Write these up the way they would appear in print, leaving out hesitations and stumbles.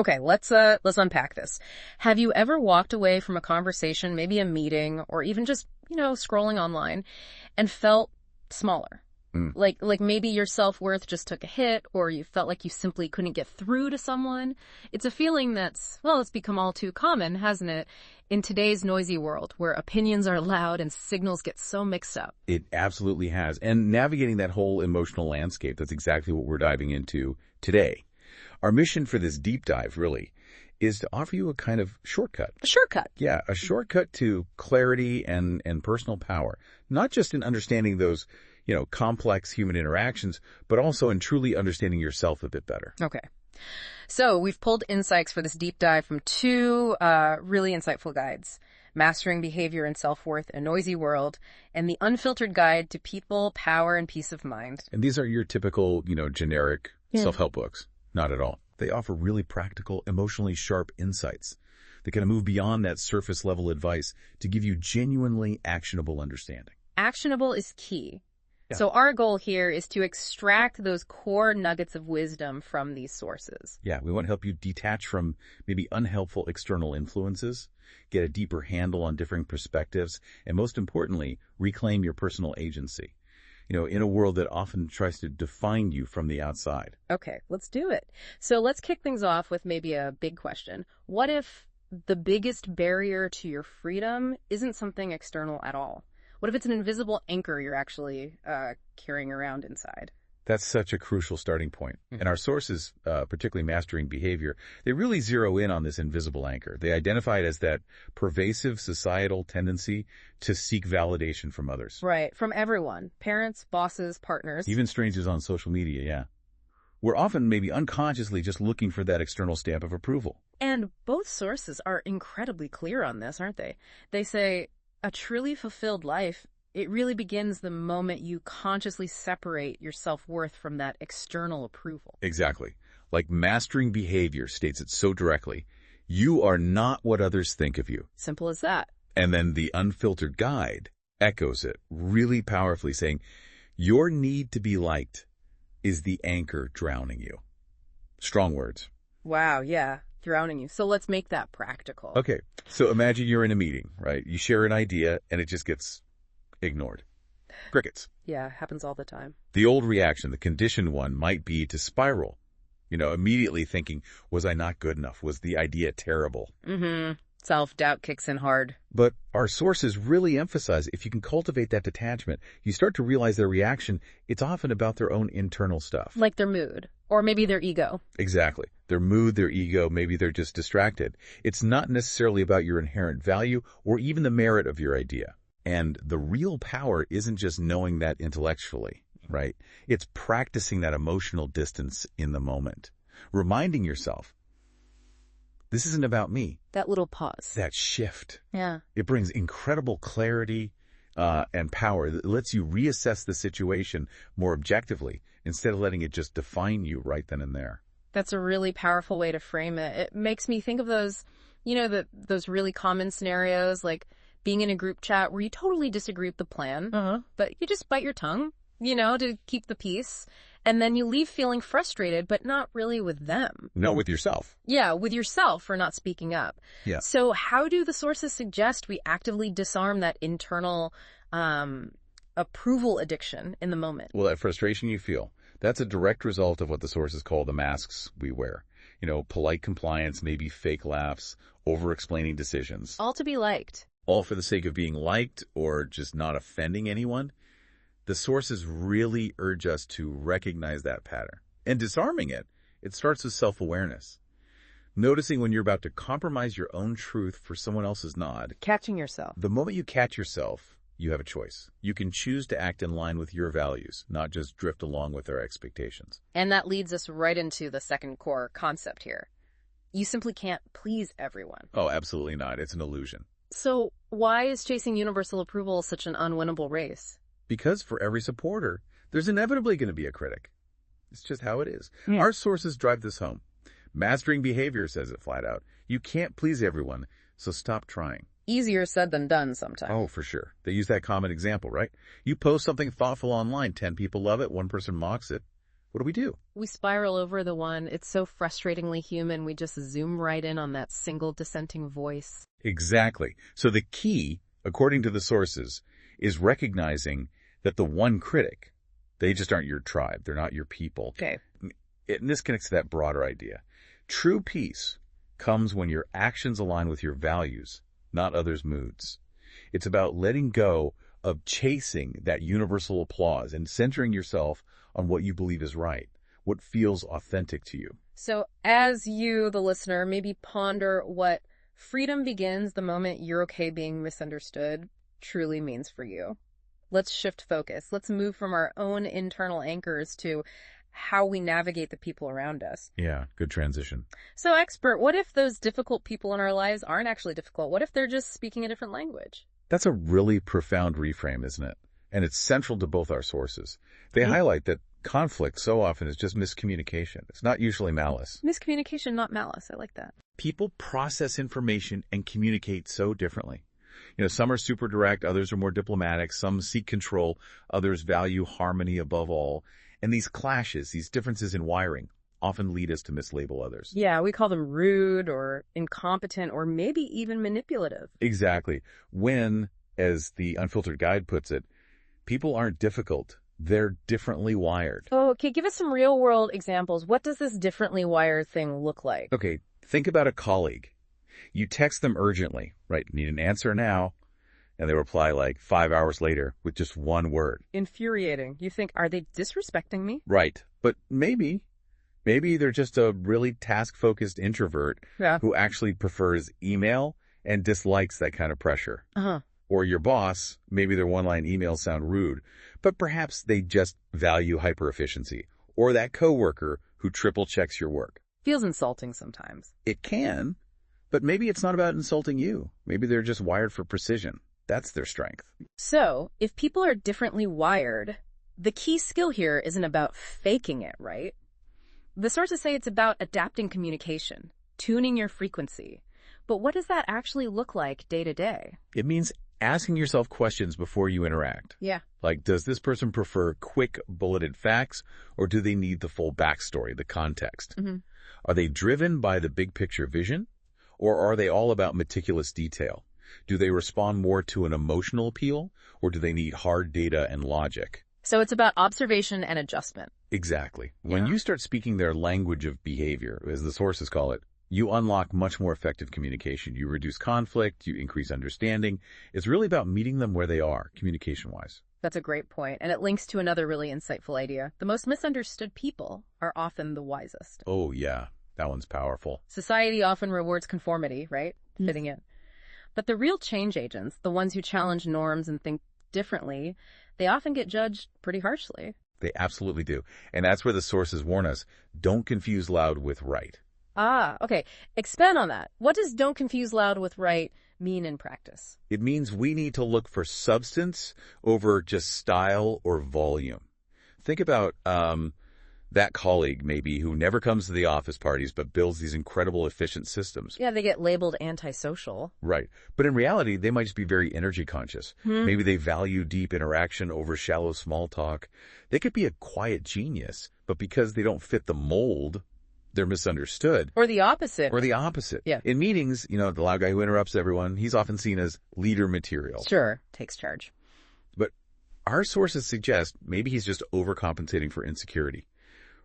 Okay, let's unpack this. Have you ever walked away from a conversation, maybe a meeting, or even just, scrolling online and felt smaller? Mm. Like maybe your self-worth just took a hit, or you felt like you simply couldn't get through to someone. It's a feeling it's become all too common, hasn't it, in today's noisy world where opinions are loud and signals get so mixed up. It absolutely has. And navigating that whole emotional landscape, that's exactly what we're diving into today. Our mission for this deep dive, really, is to offer you a kind of shortcut. A shortcut. Yeah, a shortcut to clarity and personal power, not just in understanding those complex human interactions, but also in truly understanding yourself a bit better. Okay. So we've pulled insights for this deep dive from two really insightful guides: Mastering Behavior and Self-Worth, A Noisy World, and The Unfiltered Guide to People, Power, and Peace of Mind. And these are your typical, generic self-help books. Not at all. They offer really practical, emotionally sharp insights that kind of move beyond that surface-level advice to give you genuinely actionable understanding. Actionable is key. Yeah. So our goal here is to extract those core nuggets of wisdom from these sources. Yeah, we want to help you detach from maybe unhelpful external influences, get a deeper handle on differing perspectives, and most importantly, reclaim your personal agency, in a world that often tries to define you from the outside. Okay, let's do it. So let's kick things off with maybe a big question. What if the biggest barrier to your freedom isn't something external at all? What if it's an invisible anchor you're actually carrying around inside? That's such a crucial starting point. And our sources, particularly Mastering Behavior, they really zero in on this invisible anchor. They identify it as that pervasive societal tendency to seek validation from others. Right, from everyone. Parents, bosses, partners. Even strangers on social media, yeah. We're often maybe unconsciously just looking for that external stamp of approval. And both sources are incredibly clear on this, aren't they? They say, a truly fulfilled life, it really begins the moment you consciously separate your self-worth from that external approval. Exactly. Like Mastering Behavior states it so directly, you are not what others think of you. Simple as that. And then the Unfiltered Guide echoes it really powerfully, saying, your need to be liked is the anchor drowning you. Strong words. Wow, yeah. Drowning you. So let's make that practical. Okay, so imagine you're in a meeting, right? You share an idea and it just gets ignored. Crickets. Yeah, happens all the time. The old reaction, the conditioned one, might be to spiral, immediately thinking, was I not good enough? Was the idea terrible? Self-doubt kicks in hard. But our sources really emphasize if you can cultivate that detachment, you start to realize their reaction, it's often about their own internal stuff. Like their mood, or maybe their ego. Exactly. Their mood, their ego, maybe they're just distracted. It's not necessarily about your inherent value or even the merit of your idea. And the real power isn't just knowing that intellectually, right? It's practicing that emotional distance in the moment. Reminding yourself, this isn't about me. That little pause. That shift. Yeah. It brings incredible clarity and power. It lets you reassess the situation more objectively instead of letting it just define you right then and there. That's a really powerful way to frame it. It makes me think of those, those really common scenarios, like being in a group chat where you totally disagree with the plan, but you just bite your tongue, to keep the peace. And then you leave feeling frustrated, but not really with them. No, with yourself. Yeah, with yourself for not speaking up. Yeah. So how do the sources suggest we actively disarm that internal approval addiction in the moment? Well, that frustration you feel, that's a direct result of what the sources call the masks we wear. Polite compliance, maybe fake laughs, over-explaining decisions. All to be liked. All for the sake of being liked or just not offending anyone. The sources really urge us to recognize that pattern. And disarming it, it starts with self-awareness. Noticing when you're about to compromise your own truth for someone else's nod. Catching yourself. The moment you catch yourself, you have a choice. You can choose to act in line with your values, not just drift along with their expectations. And that leads us right into the second core concept here. You simply can't please everyone. Oh, absolutely not. It's an illusion. So why is chasing universal approval such an unwinnable race? Because for every supporter, there's inevitably going to be a critic. It's just how it is. Yeah. Our sources drive this home. Mastering Behavior says it flat out. You can't please everyone, so stop trying. Easier said than done sometimes. Oh, for sure. They use that common example, right? You post something thoughtful online, 10 people love it, one person mocks it. what do we do? We spiral over the one, it's so frustratingly human, we just zoom right in on that single dissenting voice. Exactly. So the key, according to the sources, is recognizing that the one critic, they just aren't your tribe. They're not your people. Okay. And this connects to that broader idea. True peace comes when your actions align with your values, not others' moods. It's about letting go of chasing that universal applause and centering yourself on what you believe is right, what feels authentic to you. So as you, the listener, maybe ponder what freedom begins the moment you're okay being misunderstood truly means for you. Let's shift focus. Let's move from our own internal anchors to how we navigate the people around us. Yeah, good transition. So, expert, what if those difficult people in our lives aren't actually difficult? What if they're just speaking a different language? That's a really profound reframe, isn't it? And it's central to both our sources. They highlight that conflict so often is just miscommunication. It's not usually malice. Miscommunication, not malice. I like that. People process information and communicate so differently. Some are super direct, others are more diplomatic, some seek control, others value harmony above all. And these clashes, these differences in wiring, often lead us to mislabel others. Yeah, we call them rude or incompetent or maybe even manipulative. Exactly. When, as the Unfiltered Guide puts it, people aren't difficult. They're differently wired. Oh, okay, give us some real-world examples. What does this differently wired thing look like? Okay, think about a colleague. You text them urgently, right? Need an answer now. And they reply like 5 hours later with just one word. Infuriating. You think, are they disrespecting me? Right. But maybe they're just a really task-focused introvert who actually prefers email and dislikes that kind of pressure. Uh-huh. Or your boss, maybe their one-line emails sound rude, but perhaps they just value hyper-efficiency. Or that coworker who triple-checks your work. Feels insulting sometimes. It can, but maybe it's not about insulting you. Maybe they're just wired for precision. That's their strength. So, if people are differently wired, the key skill here isn't about faking it, right? The sources say it's about adapting communication, tuning your frequency. But what does that actually look like day to day? It means asking yourself questions before you interact. Yeah. Like, does this person prefer quick, bulleted facts, or do they need the full backstory, the context? Mm-hmm. Are they driven by the big picture vision, or are they all about meticulous detail? Do they respond more to an emotional appeal, or do they need hard data and logic? So it's about observation and adjustment. Exactly. When you start speaking their language of behavior, as the sources call it, you unlock much more effective communication. You reduce conflict, you increase understanding. It's really about meeting them where they are, communication-wise. That's a great point, and it links to another really insightful idea. The most misunderstood people are often the wisest. Oh, yeah. That one's powerful. Society often rewards conformity, right? Fitting in. But the real change agents, the ones who challenge norms and think differently, they often get judged pretty harshly. They absolutely do. And that's where the sources warn us, don't confuse loud with right. Ah, okay. Expand on that. What does don't confuse loud with right mean in practice? It means we need to look for substance over just style or volume. Think about that colleague, maybe, who never comes to the office parties but builds these incredible efficient systems. Yeah, they get labeled antisocial. Right. But in reality, they might just be very energy conscious. Maybe they value deep interaction over shallow small talk. They could be a quiet genius, but because they don't fit the mold, they're misunderstood. Or the opposite. Yeah. In meetings, the loud guy who interrupts everyone, he's often seen as leader material. Sure, takes charge. But our sources suggest maybe he's just overcompensating for insecurity.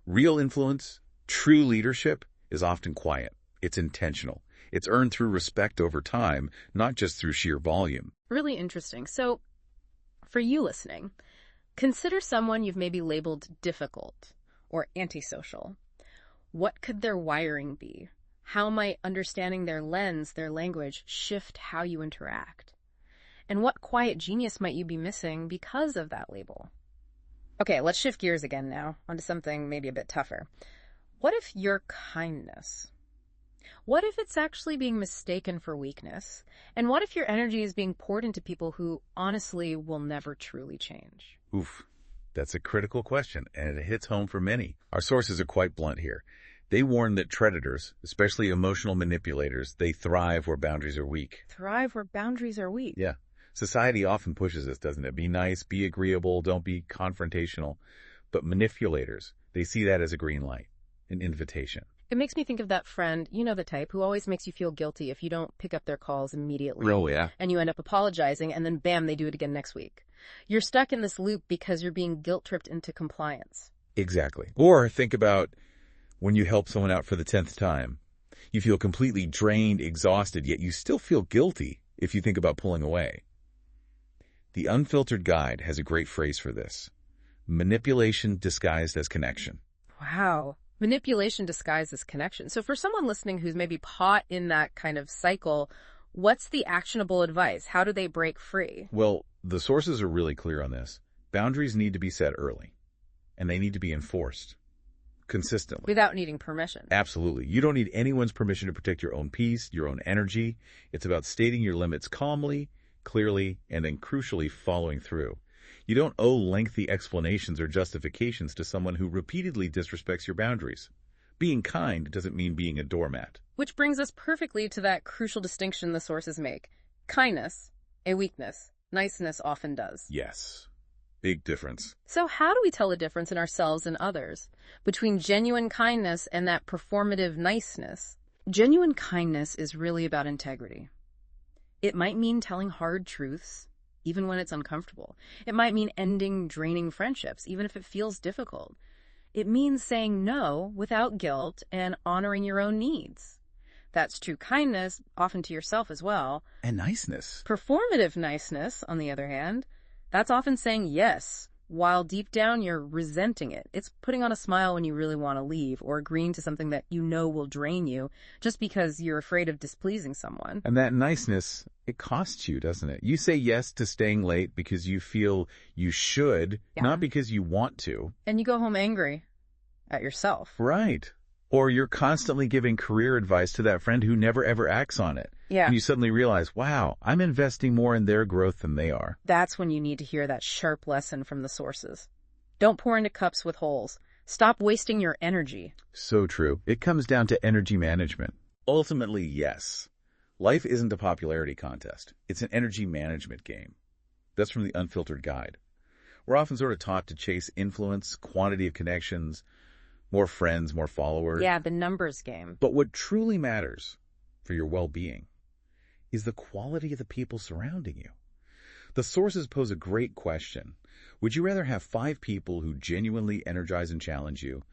Real influence, true leadership, is often quiet. It's intentional. It's earned through respect over time, not just through sheer volume. Really interesting. So, for you listening, consider someone you've maybe labeled difficult or antisocial. What could their wiring be? How might understanding their lens, their language, shift how you interact? And what quiet genius might you be missing because of that label? Okay, let's shift gears again now onto something maybe a bit tougher. What if your kindness? What if it's actually being mistaken for weakness? And what if your energy is being poured into people who honestly will never truly change? Oof, that's a critical question, and it hits home for many. Our sources are quite blunt here. They warn that predators, especially emotional manipulators, they thrive where boundaries are weak. Thrive where boundaries are weak. Yeah. Society often pushes us, doesn't it? Be nice, be agreeable, don't be confrontational. But manipulators, They see that as a green light, an invitation. It makes me think of that friend, you know the type, who always makes you feel guilty if you don't pick up their calls immediately. Oh, yeah. And you end up apologizing, and then bam, they do it again next week. You're stuck in this loop because you're being guilt-tripped into compliance. Exactly. Or think about when you help someone out for the 10th time. You feel completely drained, exhausted, yet you still feel guilty if you think about pulling away. The Unfiltered Guide has a great phrase for this. Manipulation disguised as connection. Wow. Manipulation disguised as connection. So for someone listening who's maybe caught in that kind of cycle, what's the actionable advice? How do they break free? Well, the sources are really clear on this. Boundaries need to be set early, and they need to be enforced consistently. Without needing permission. Absolutely. You don't need anyone's permission to protect your own peace, your own energy. It's about stating your limits calmly, clearly, and then crucially following through. You don't owe lengthy explanations or justifications to someone who repeatedly disrespects your boundaries. Being kind doesn't mean being a doormat. Which brings us perfectly to that crucial distinction the sources make. Kindness, a weakness. Niceness often does. Yes. Big difference. So how do we tell the difference in ourselves and others between genuine kindness and that performative niceness? Genuine kindness is really about integrity. It might mean telling hard truths, even when it's uncomfortable. It might mean ending draining friendships, even if it feels difficult. It means saying no without guilt and honoring your own needs. That's true kindness, often to yourself as well. And niceness. Performative niceness, on the other hand, that's often saying yes, while deep down you're resenting it. It's putting on a smile when you really want to leave, or agreeing to something that you know will drain you, just because you're afraid of displeasing someone. And that niceness, it costs you, doesn't it? You say yes to staying late because you feel you should, not because you want to. And you go home angry at yourself. Right. Or you're constantly giving career advice to that friend who never ever acts on it. Yeah. And you suddenly realize, wow, I'm investing more in their growth than they are. That's when you need to hear that sharp lesson from the sources. Don't pour into cups with holes. Stop wasting your energy. So true. It comes down to energy management. Ultimately, yes. Life isn't a popularity contest. It's an energy management game. That's from the Unfiltered Guide. We're often sort of taught to chase influence, quantity of connections, more friends, more followers. Yeah, the numbers game. But what truly matters for your well-being is the quality of the people surrounding you. The sources pose a great question. Would you rather have 5 people who genuinely energize and challenge you,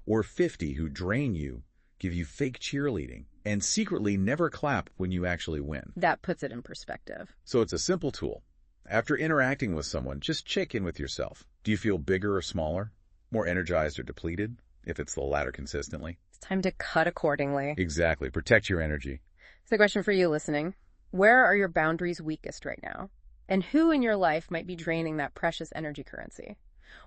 or 50 who drain you, give you fake cheerleading, and secretly never clap when you actually win? That puts it in perspective. So it's a simple tool. After interacting with someone, just check in with yourself. Do you feel bigger or smaller? More energized or depleted? If it's the latter consistently. It's time to cut accordingly. Exactly. Protect your energy. So the question for you listening, where are your boundaries weakest right now? And who in your life might be draining that precious energy currency?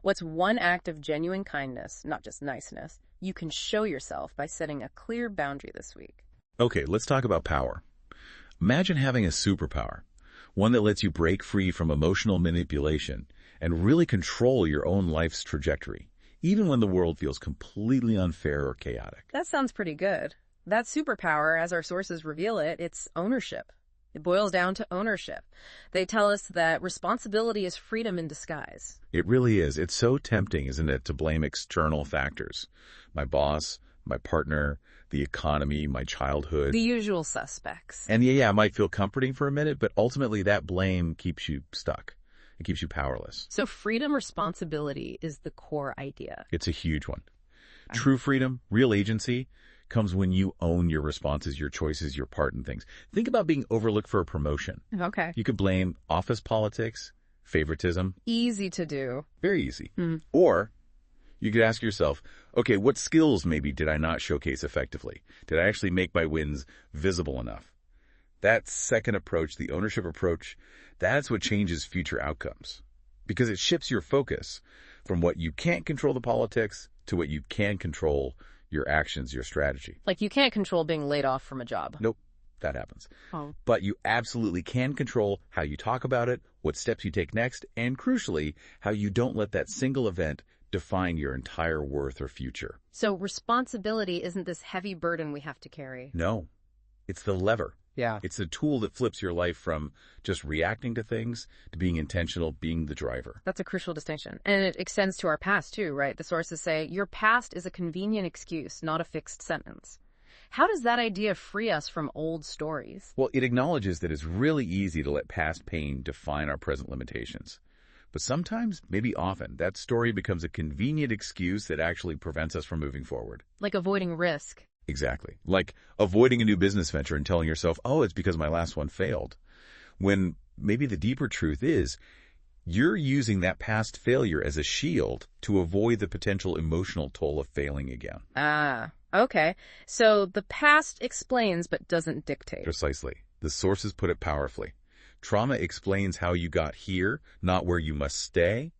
What's one act of genuine kindness, not just niceness, you can show yourself by setting a clear boundary this week? Okay, let's talk about power. Imagine having a superpower, one that lets you break free from emotional manipulation and really control your own life's trajectory, even when the world feels completely unfair or chaotic. That sounds pretty good. That superpower, as our sources reveal it, it's ownership. It boils down to ownership. They tell us that responsibility is freedom in disguise. It really is. It's so tempting, isn't it, to blame external factors. My boss, my partner, the economy, my childhood. The usual suspects. And yeah, it might feel comforting for a minute, but ultimately that blame keeps you stuck. It keeps you powerless. So freedom, responsibility is the core idea. It's a huge one. True freedom, real agency, comes when you own your responses, your choices, your part in things. Think about being overlooked for a promotion. Okay. You could blame office politics, favoritism. Easy to do. Very easy. Or you could ask yourself, okay, what skills maybe did I not showcase effectively? Did I actually make my wins visible enough? That second approach, the ownership approach, that's what changes future outcomes. Because it shifts your focus from what you can't control the politics to what you can control, your actions, your strategy. Like you can't control being laid off from a job. Nope, that happens. Oh. But you absolutely can control how you talk about it, what steps you take next, and crucially, how you don't let that single event define your entire worth or future. So responsibility isn't this heavy burden we have to carry. No, it's the lever. Yeah. It's a tool that flips your life from just reacting to things to being intentional, being the driver. That's a crucial distinction. And it extends to our past, too, right? The sources say, your past is a convenient excuse, not a fixed sentence. How does that idea free us from old stories? Well, it acknowledges that it's really easy to let past pain define our present limitations. But sometimes, maybe often, that story becomes a convenient excuse that actually prevents us from moving forward. Like avoiding risk. Exactly. Like avoiding a new business venture and telling yourself, oh, it's because my last one failed. When maybe the deeper truth is, you're using that past failure as a shield to avoid the potential emotional toll of failing again. Ah, okay. So the past explains but doesn't dictate. Precisely. The sources put it powerfully. Trauma explains how you got here, not where you must stay.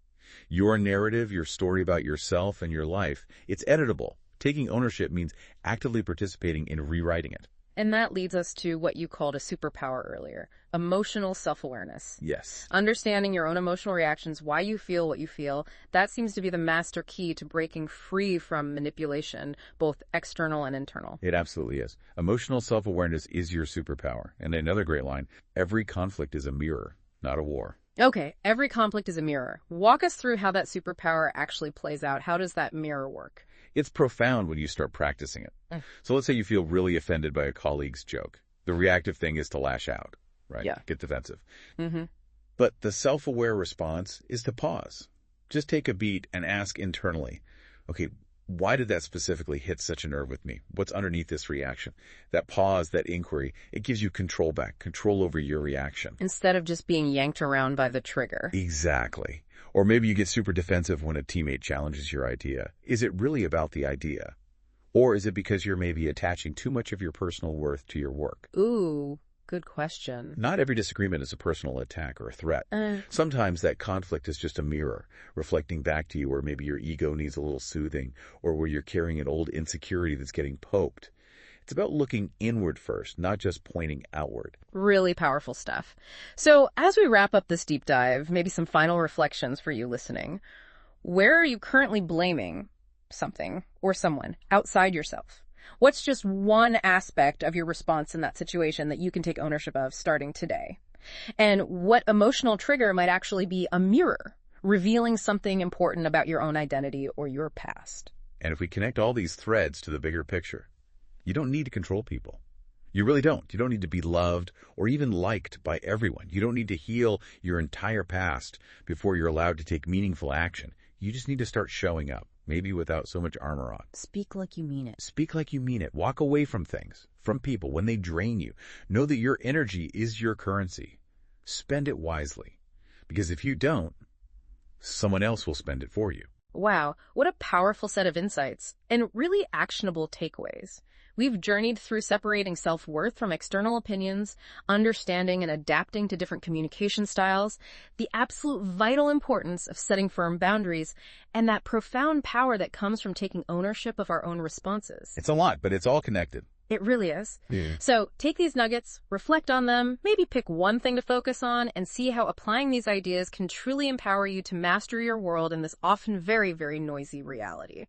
Your narrative, your story about yourself and your life, it's editable. Taking ownership means actively participating in rewriting it. And that leads us to what you called a superpower earlier, emotional self-awareness. Yes. Understanding your own emotional reactions, why you feel what you feel, that seems to be the master key to breaking free from manipulation, both external and internal. It absolutely is. Emotional self-awareness is your superpower. And another great line, every conflict is a mirror, not a war. Okay, every conflict is a mirror. Walk us through how that superpower actually plays out. How does that mirror work? It's profound when you start practicing it. So let's say you feel really offended by a colleague's joke. The reactive thing is to lash out, right? Yeah. Get defensive. Mm-hmm. But the self-aware response is to pause. Just take a beat and ask internally, okay, why did that specifically hit such a nerve with me? What's underneath this reaction? That pause, that inquiry, it gives you control back, control over your reaction. Instead of just being yanked around by the trigger. Exactly. Or maybe you get super defensive when a teammate challenges your idea. Is it really about the idea? Or is it because you're maybe attaching too much of your personal worth to your work? Ooh, good question. Not every disagreement is a personal attack or a threat. Sometimes that conflict is just a mirror, reflecting back to you where maybe your ego needs a little soothing, or where you're carrying an old insecurity that's getting poked. It's about looking inward first, not just pointing outward. Really powerful stuff. So as we wrap up this deep dive, maybe some final reflections for you listening. Where are you currently blaming something or someone outside yourself? What's just one aspect of your response in that situation that you can take ownership of starting today? And what emotional trigger might actually be a mirror, revealing something important about your own identity or your past? And if we connect all these threads to the bigger picture, you don't need to control people. You really don't. You don't need to be loved or even liked by everyone. You don't need to heal your entire past before you're allowed to take meaningful action. You just need to start showing up, maybe without so much armor on. Speak like you mean it. Speak like you mean it. Walk away from things, from people when they drain you. Know that your energy is your currency. Spend it wisely. Because if you don't, someone else will spend it for you. Wow, what a powerful set of insights and really actionable takeaways. We've journeyed through separating self-worth from external opinions, understanding and adapting to different communication styles, the absolute vital importance of setting firm boundaries, and that profound power that comes from taking ownership of our own responses. It's a lot, but it's all connected. It really is. Yeah. So take these nuggets, reflect on them, maybe pick one thing to focus on, and see how applying these ideas can truly empower you to master your world in this often very, very noisy reality.